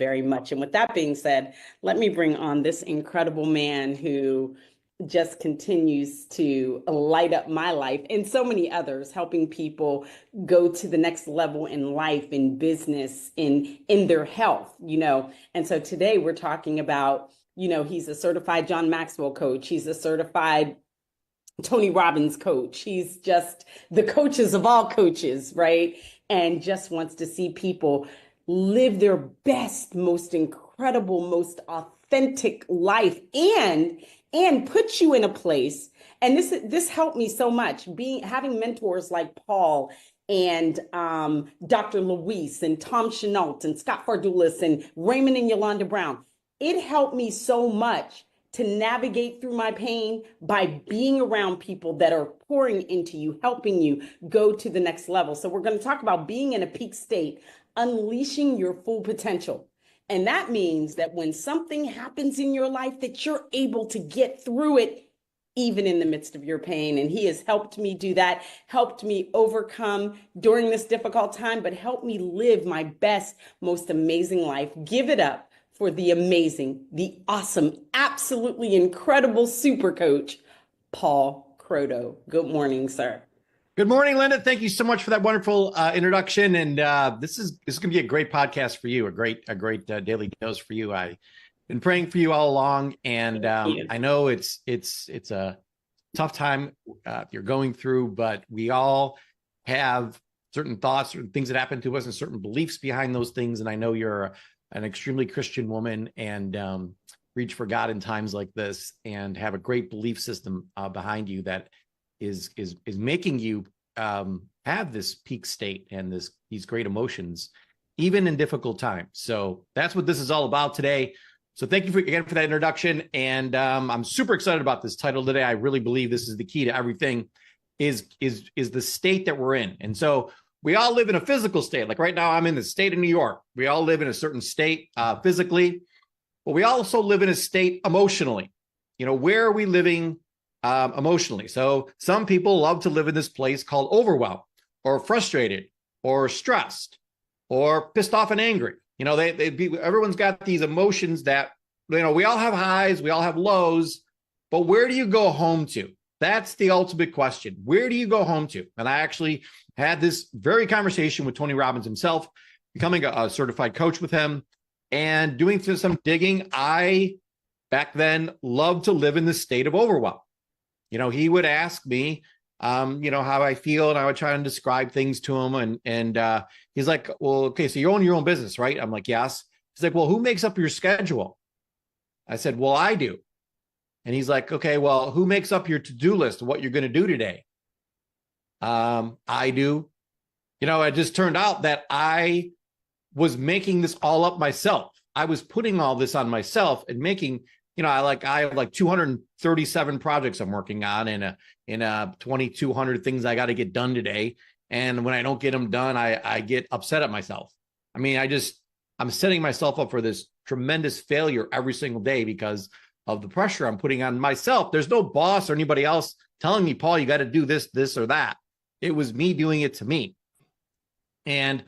very much. And with that being said, let me bring on this incredible man who just continues to light up my life and so many others, helping people go to the next level in life, in business, in their health, And so today we're talking about, he's a certified John Maxwell coach. He's a certified Tony Robbins coach. He's just the coaches of all coaches, right? And just wants to see people live their best, most incredible, most authentic life and put you in a place. And this helped me so much, having mentors like Paul and Dr. Luis and Tom Chenault and Scott Fardulis and Raymond and Yolanda Brown. It helped me so much to navigate through my pain by being around people that are pouring into you, helping you go to the next level. So we're going to talk about being in a peak state, unleashing your full potential. And that means that when something happens in your life, that you're able to get through it, even in the midst of your pain. And he has helped me do that, helped me overcome during this difficult time, but helped me live my best, most amazing life. Give it up for the amazing, the awesome, absolutely incredible super coach, Paul Croteau. Good morning, sir. Good morning, Linda. Thank you so much for that wonderful introduction. And this is going to be a great podcast for you, a great daily dose for you. I've been praying for you all along, and I know it's a tough time you're going through, but we all have certain thoughts or things that happen to us and certain beliefs behind those things. And I know you're an extremely Christian woman and reach for God in times like this and have a great belief system behind you that is making you have this peak state and these great emotions, even in difficult times. So that's what this is all about today. So thank you again for that introduction. And I'm super excited about this title today. I really believe this is the key to everything is the state that we're in. And so we all live in a physical state. Like right now, I'm in the state of New York. We all live in a certain state physically, but we also live in a state emotionally. Where are we living emotionally? So some people love to live in this place called overwhelmed or frustrated or stressed or pissed off and angry. Everyone's got these emotions that, we all have highs, we all have lows, but where do you go home to? That's the ultimate question. Where do you go home to? And I actually had this very conversation with Tony Robbins himself, becoming a certified coach with him and doing some digging. I, back then, loved to live in the state of overwhelm. He would ask me, how I feel, and I would try and describe things to him. And he's like, well, okay, so you own your own business, right? I'm like, yes. He's like, well, who makes up your schedule? I said, well, I do. And he's like, okay, well, who makes up your to-do list of what you're going to do today? I do. It just turned out that I was making this all up myself. I was putting all this on myself and making, I have like 237 projects I'm working on in a 2,200 things I got to get done today. And when I don't get them done, I get upset at myself. I mean, I'm setting myself up for this tremendous failure every single day because of the pressure I'm putting on myself. There's no boss or anybody else telling me, Paul, you got to do this or that. It was me doing it to me. And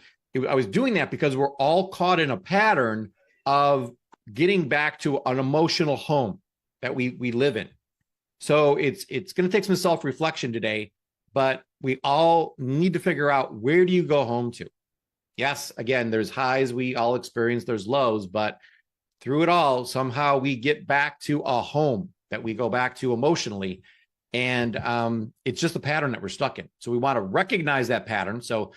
I was doing that because we're all caught in a pattern of getting back to an emotional home that we live in. So it's going to take some self-reflection today, but we all need to figure out, where do you go home to? Yes, again, there's highs we all experience, there's lows, but through it all, somehow we get back to a home that we go back to emotionally. And it's just a pattern that we're stuck in. So we want to recognize that pattern. So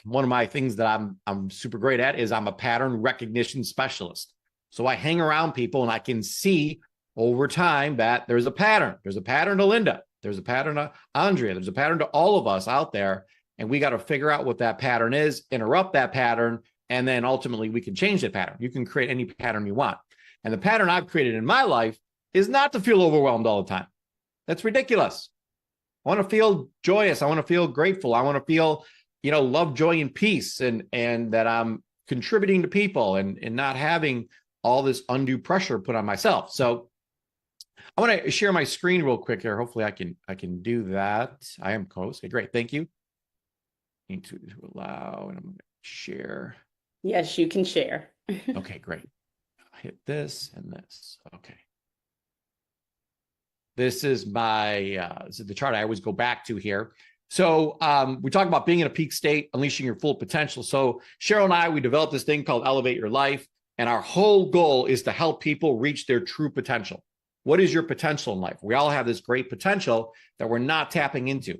one of my things that I'm super great at is I'm a pattern recognition specialist. So I hang around people and I can see over time that there's a pattern. There's a pattern to Linda. There's a pattern to Andrea. There's a pattern to all of us out there. And we got to figure out what that pattern is, interrupt that pattern, and then ultimately we can change that pattern. You can create any pattern you want. And the pattern I've created in my life is not to feel overwhelmed all the time. That's ridiculous. I want to feel joyous. I want to feel grateful. I want to feel, love, joy, and peace, and that I'm contributing to people and not having all this undue pressure put on myself. So I want to share my screen real quick here. Hopefully I can do that. I am close. Okay, great. Thank you. Need to allow, and I'm going to share. Yes, you can share. Okay, great. I hit this and this. Okay. This is this is the chart I always go back to here. So we talk about being in a peak state, unleashing your full potential. So Cheryl and I, we developed this thing called Elevate Your Life. And our whole goal is to help people reach their true potential. What is your potential in life? We all have this great potential that we're not tapping into.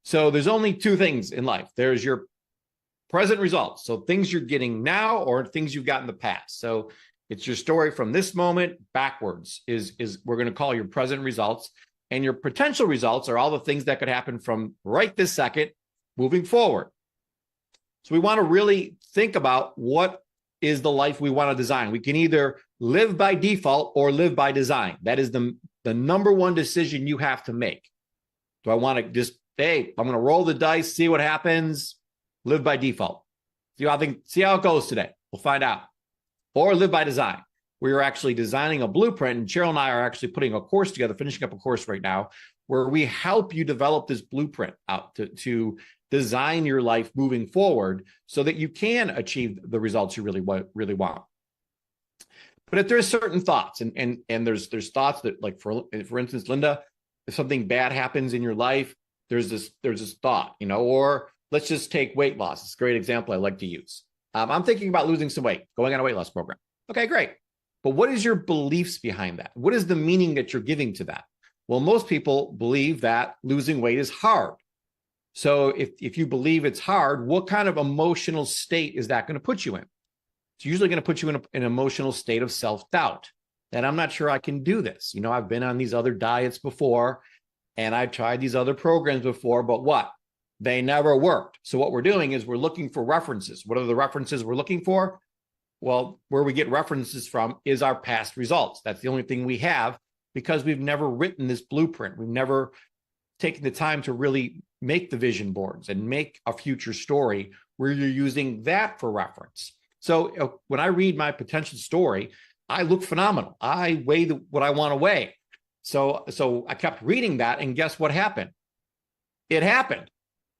So there's only two things in life. There's your present results. So things you're getting now or things you've got in the past. So it's your story from this moment backwards is we're going to call your present results. And your potential results are all the things that could happen from right this second moving forward. So we want to really think about what is the life we want to design. We can either live by default or live by design. That is the number one decision you have to make. Do I want to just, hey, I'm going to roll the dice, see what happens, live by default. See how it goes today. We'll find out. Or live by design. We're actually designing a blueprint, and Cheryl and I are actually putting a course together, finishing up a course right now, where we help you develop this blueprint out to design your life moving forward so that you can achieve the results you really want. But if there's certain thoughts, and there's thoughts that, like for instance, Linda, if something bad happens in your life, there's this thought, or let's just take weight loss. It's a great example I like to use. I'm thinking about losing some weight, going on a weight loss program. Okay, great. But what is your beliefs behind that? What is the meaning that you're giving to that? Well, most people believe that losing weight is hard. So if you believe it's hard, what kind of emotional state is that going to put you in? It's usually going to put you in an emotional state of self-doubt, that I'm not sure I can do this. I've been on these other diets before, and I've tried these other programs before, but what? They never worked. So what we're doing is we're looking for references. What are the references we're looking for? Well, where we get references from is our past results. That's the only thing we have, because we've never written this blueprint. We've never taken the time to really make the vision boards and make a future story where you're using that for reference. So when I read my potential story, I look phenomenal. I weigh what I want to weigh. So I kept reading that, and guess what happened? It happened.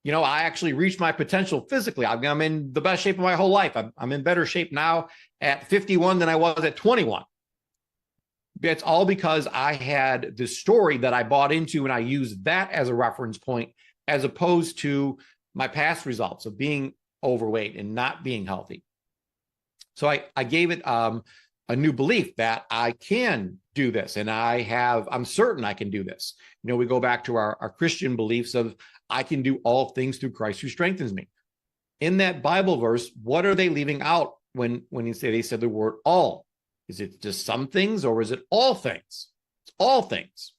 I actually reached my potential physically. I'm in the best shape of my whole life. I'm in better shape now at 51 than I was at 21. It's all because I had this story that I bought into, and I used that as a reference point, as opposed to my past results of being overweight and not being healthy. So I gave it a new belief that I can do this, and I'm certain I can do this. We go back to our Christian beliefs of I can do all things through Christ who strengthens me. In that Bible verse, what are they leaving out when they said the word all? Is it just some things, or is it all things? It's all things.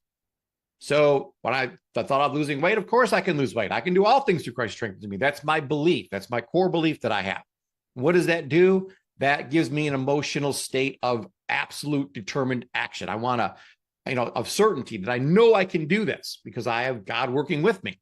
So when I thought of losing weight, of course I can lose weight. I can do all things through Christ who strengthens me. That's my belief. That's my core belief that I have. What does that do? That gives me an emotional state of absolute determined action. I want to, of certainty that I know I can do this because I have God working with me.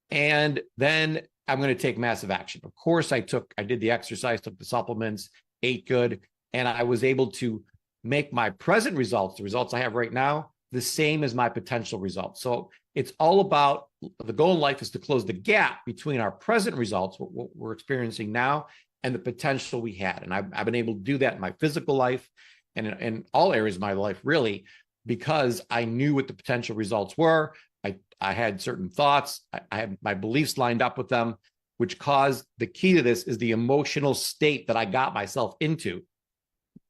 And then I'm going to take massive action. Of course, I did the exercise, took the supplements, ate good, and I was able to make my present results, the results I have right now, the same as my potential results. So it's all about, the goal in life is to close the gap between our present results, what we're experiencing now, and the potential we had. And I've been able to do that in my physical life and in all areas of my life, really, because I knew what the potential results were. I had certain thoughts. I had my beliefs lined up with them, which caused, the key to this is the emotional state that I got myself into,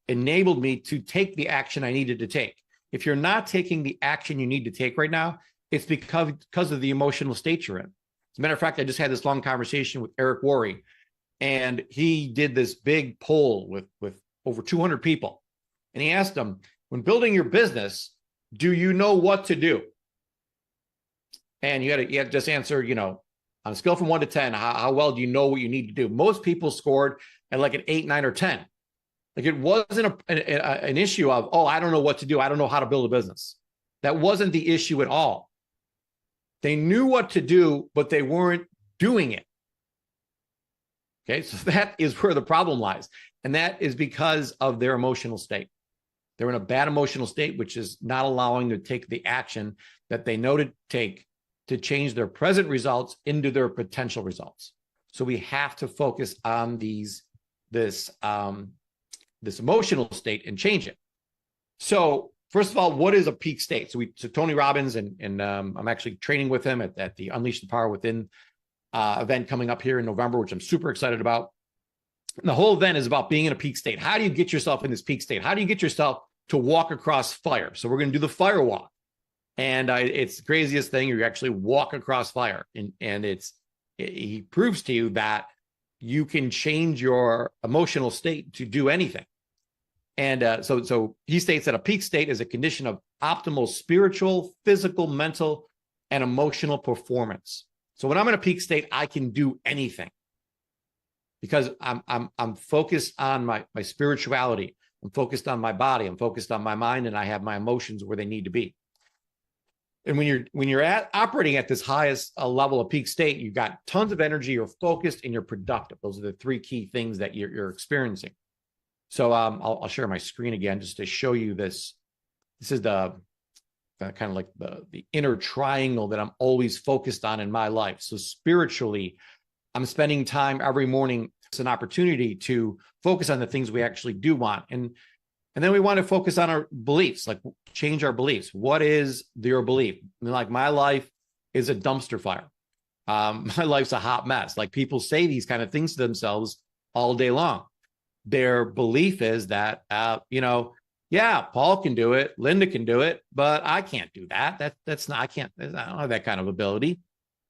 enabled me to take the action I needed to take. If you're not taking the action you need to take right now, it's because of the emotional state you're in. As a matter of fact, I just had this long conversation with Eric Worre, and he did this big poll with over 200 people. And he asked them, when building your business, do you know what to do? And you had to just answer, on a scale from 1 to 10, how well do you know what you need to do? Most people scored at like an 8, 9, or 10. Like, it wasn't an issue of, I don't know what to do. I don't know how to build a business. That wasn't the issue at all. They knew what to do, but they weren't doing it. Okay, so that is where the problem lies. And that is because of their emotional state. They're in a bad emotional state, which is not allowing them to take the action that they know to take to change their present results into their potential results. So we have to focus on these this this emotional state and change it. So first of all, what is a peak state? So Tony Robbins, and I'm actually training with him at the Unleash the Power Within event coming up here in November, which I'm super excited about. And the whole event is about being in a peak state. How do you get yourself in this peak state? How do you get yourself to walk across fire? So we're going to do the fire walk. And it's the craziest thing. You actually walk across fire. And he proves to you that you can change your emotional state to do anything. And so he states that a peak state is a condition of optimal spiritual, physical, mental, and emotional performance. So when I'm in a peak state, I can do anything because I'm focused on my spirituality. I'm focused on my body. I'm focused on my mind, and I have my emotions where they need to be. And when you're operating at this highest level of peak state, you've got tons of energy, you're focused, and you're productive. Those are the three key things that you're experiencing. So I'll share my screen again just to show you this. This is the kind of like the inner triangle that I'm always focused on in my life. So spiritually, I'm spending time every morning. It's an opportunity to focus on the things we actually do want. And then we want to focus on our beliefs, like change our beliefs. What is your belief? I mean, like my life is a dumpster fire. My life's a hot mess. Like people say these kind of things to themselves all day long. Their belief is that, yeah, Paul can do it, Linda can do it, but I can't do that. That's not, I don't have that kind of ability.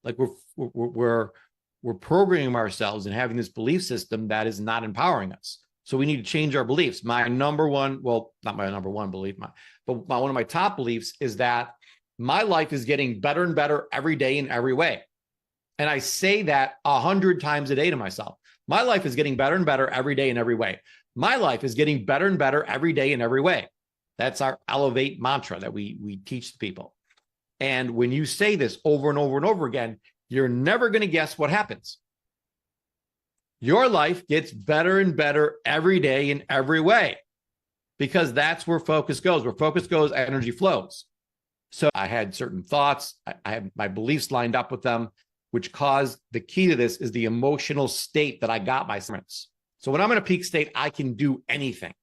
Like we're programming ourselves and having this belief system that is not empowering us. So we need to change our beliefs. My number one, well, not my number one belief, but one of my top beliefs is that my life is getting better and better every day in every way. And I say that 100 times a day to myself. My life is getting better and better every day in every way. My life is getting better and better every day in every way. That's our Elevate mantra that we teach the people. And when you say this over and over and over again, you're never going to guess what happens. Your life gets better and better every day in every way, because that's where focus goes. Where focus goes, energy flows. So I had certain thoughts. I have my beliefs lined up with them, which caused the key to this is the emotional state that I got myself. So when I'm in a peak state, I can do anything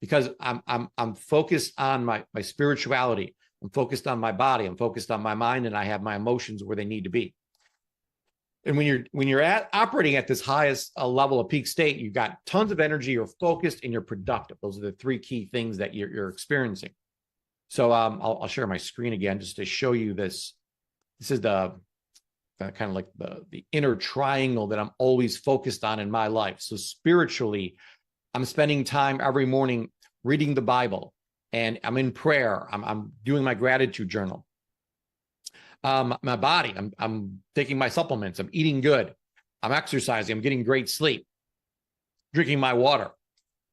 because I'm focused on my spirituality. I'm focused on my body. I'm focused on my mind, and I have my emotions where they need to be. And when you're operating at this highest level of peak state, you've got tons of energy, you're focused, and you're productive. Those are the three key things that you're experiencing. So I'll share my screen again just to show you this. This is the kind of like the inner triangle that I'm always focused on in my life. So spiritually, I'm spending time every morning reading the Bible, and I'm in prayer. I'm doing my gratitude journal. My body, I'm taking my supplements, I'm eating good, I'm exercising, I'm getting great sleep, drinking my water.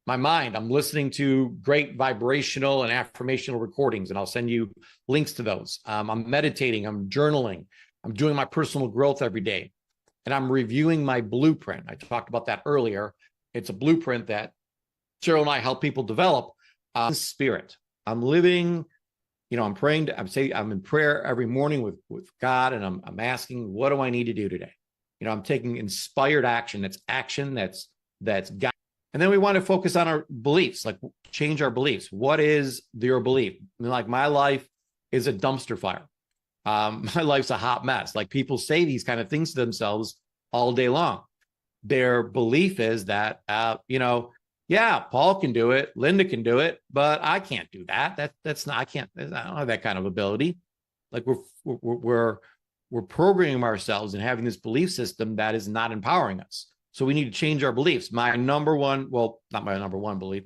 My mind, I'm listening to great vibrational and affirmational recordings, and I'll send you links to those. I'm meditating, I'm journaling, I'm doing my personal growth every day, and I'm reviewing my blueprint. I talked about that earlier. It's a blueprint that Cheryl and I help people develop. Spirit, I'm living. I'm praying. I'm in prayer every morning with God, and I'm asking, what do I need to do today? I'm taking inspired action. That's action. That's God. And then we want to focus on our beliefs, like change our beliefs. What is your belief? I mean, like my life is a dumpster fire. My life's a hot mess. Like people say these kind of things to themselves all day long. Their belief is that, yeah, Paul can do it, Linda can do it, but I can't do that. That's not, I don't have that kind of ability. Like we're programming ourselves and having this belief system that is not empowering us. So we need to change our beliefs. My number one, well, not my number one belief,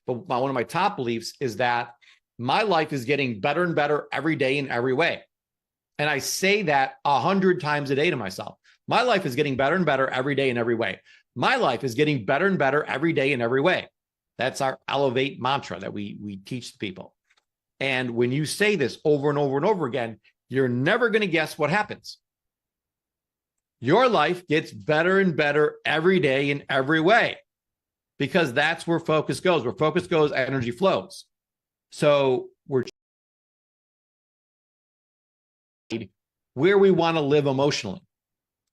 but one of my top beliefs is that my life is getting better and better every day in every way. And I say that 100 times a day to myself. My life is getting better and better every day in every way. My life is getting better and better every day in every way. That's our Elevate mantra that we teach the people. And when you say this over and over and over again, you're never going to guess what happens. Your life gets better and better every day in every way, because that's where focus goes. Where focus goes, energy flows. So we're where we want to live emotionally.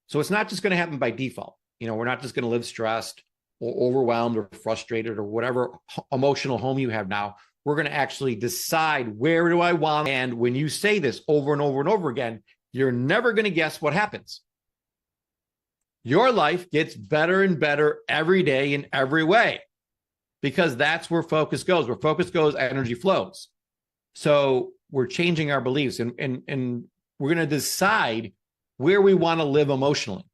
So it's not just going to happen by default. We're not just going to live stressed. or overwhelmed or frustrated or whatever emotional home you have now, we're going to actually decide, where do I want? And when you say this over and over and over again, you're never going to guess what happens. Your life gets better and better every day in every way, because that's where focus goes. Where focus goes, energy flows. So we're changing our beliefs, and we're going to decide where we want to live emotionally.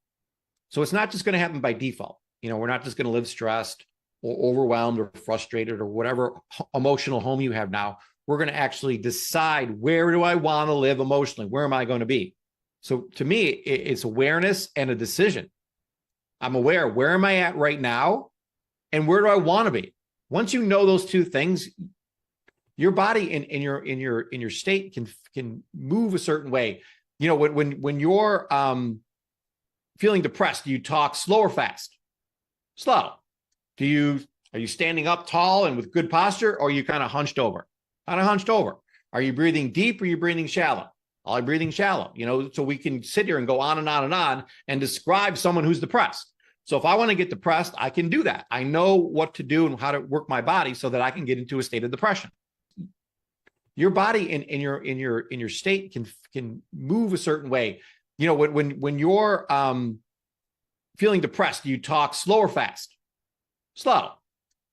So it's not just going to happen by default. We're not just going to live stressed or overwhelmed or frustrated or whatever emotional home you have now. We're going to actually decide, where do I want to live emotionally? Where am I going to be? So to me, it's awareness and a decision. I'm aware, where am I at right now? And where do I want to be? Once you know those two things, your body in your state can move a certain way. When you're feeling depressed, do you talk slow or fast? Slow. Are you standing up tall and with good posture, or are you kind of hunched over? Kind of hunched over. Are you breathing deep, or are you breathing shallow? Are you breathing shallow? So we can sit here and go on and on and on and describe someone who's depressed. So if I want to get depressed, I can do that. I know what to do and how to work my body so that I can get into a state of depression. Your body in your state can move a certain way. When you're feeling depressed, do you talk slow or fast? Slow.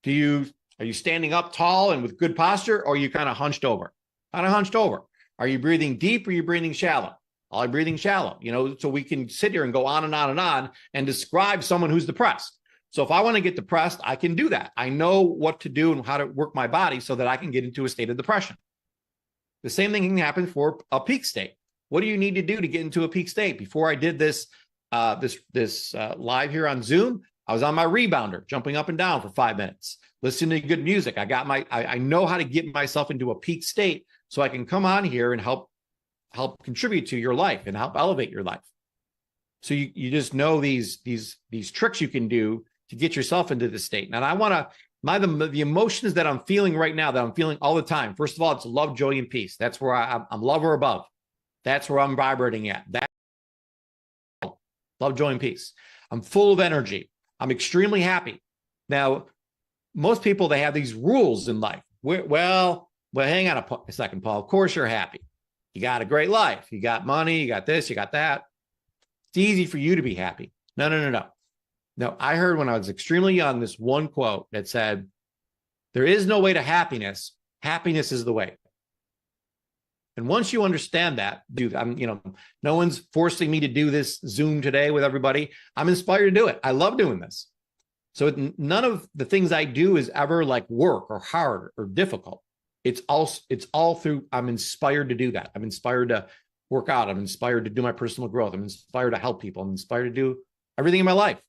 Are you standing up tall and with good posture, or are you kind of hunched over? Kind of hunched over. Are you breathing deep, or are you breathing shallow? Are you breathing shallow? So we can sit here and go on and on and on and describe someone who's depressed. So if I want to get depressed, I can do that. I know what to do and how to work my body so that I can get into a state of depression. The same thing can happen for a peak state. What do you need to do to get into a peak state? Before I did this live here on Zoom, I was on my rebounder, jumping up and down for 5 minutes, listening to good music. I know how to get myself into a peak state so I can come on here and help contribute to your life and help elevate your life. So you just know these tricks you can do to get yourself into this state. And I want to, the emotions that I'm feeling right now, that I'm feeling all the time. First of all, it's love, joy, and peace. That's where I'm love or above. That's where I'm vibrating at. That love, joy, and peace. I'm full of energy. I'm extremely happy. Now, most people, they have these rules in life. Well, hang on a second, Paul. Of course you're happy. You got a great life. You got money. You got this. You got that. It's easy for you to be happy. No. No, I heard when I was extremely young this one quote that said, there is no way to happiness. Happiness is the way. And once you understand that, no one's forcing me to do this Zoom today with everybody. I'm inspired to do it. I love doing this. So none of the things I do is ever like work or hard or difficult. It's all through, I'm inspired to do that. I'm inspired to work out. I'm inspired to do my personal growth. I'm inspired to help people. I'm inspired to do everything in my life.